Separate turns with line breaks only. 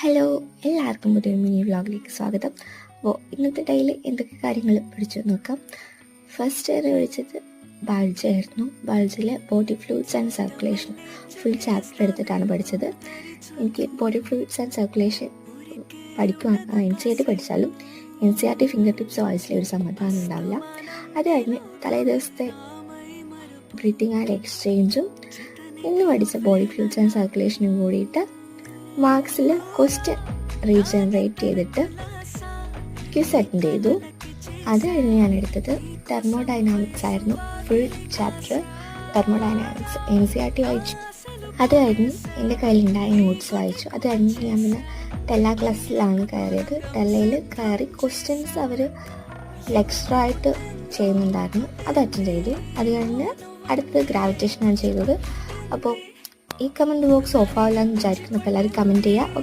Hello, എല്ലാവർക്കും പുതിയൊരു mini വ്ളോഗിലേക്ക് സ്വാഗതം. അപ്പോൾ ഇന്നത്തെ ഡേയിൽ എന്തൊക്കെ കാര്യങ്ങൾ പഠിച്ചു നോക്കാം. ഫസ്റ്റ് ഞാൻ പഠിച്ചത് ബയോളജി ആയിരുന്നു. ബയോളജിയിലെ body fluids and circulation full chapter എടുത്തിട്ടാണ് പഠിച്ചത്. എനിക്ക് ബോഡി ഫ്ലൂയിഡ്സ് ആൻഡ് സർക്കുലേഷൻ പഠിക്കുവാൻ NCERT പഠിച്ചാലും NCERT ഫിംഗർ ടിപ്സ് വായിച്ചിലെ ഒരു സമാധാനം ഉണ്ടാവില്ല. അത് കഴിഞ്ഞ് തലേ ദിവസത്തെ ബ്രീത്തിങ് ആൻഡ് എക്സ്ചേഞ്ചും ഇന്ന് പഠിച്ച ബോഡി ഫ്ലൂയിഡ്സ് ആൻഡ് സർക്കുലേഷനും കൂടിയിട്ട് മാർക്സിൽ ക്വസ്റ്റ്യൻ റീജനറേറ്റ് ചെയ്തിട്ട് ക്വിസ് അറ്റൻഡ് ചെയ്തു. അത് കഴിഞ്ഞ് ഞാൻ എടുത്തത് തെർമോഡൈനാമിക്സ് ആയിരുന്നു. ഫുൾ ചാപ്റ്റർ തെർമോഡൈനാമിക്സ് NCERT വായിച്ചു. അത് കഴിഞ്ഞ് എൻ്റെ കയ്യിലുണ്ടായ നോട്ട്സ് വായിച്ചു. അത് കഴിഞ്ഞ് ഞാൻ പിന്നെ ടെല്ല ക്ലാസ്സിലാണ് കയറിയത്. ടെല്ലയിൽ കയറി ക്വസ്റ്റ്യൻസ് അവർ ലെക്ചറായിട്ട് ചെയ്യുന്നുണ്ടായിരുന്നു. അത് അറ്റൻഡ് ചെയ്തു. അത് കഴിഞ്ഞ് അടുത്തത് ഗ്രാവിറ്റേഷനാണ് ചെയ്തത്. അപ്പോൾ ഈ കമൻറ്റ് ബോക്സ് ഓഫ് ആവില്ല എന്ന് വിചാരിക്കുന്നു. അപ്പോൾ എല്ലാവരും കമൻറ്റ് ചെയ്യുക. ഓക്കെ.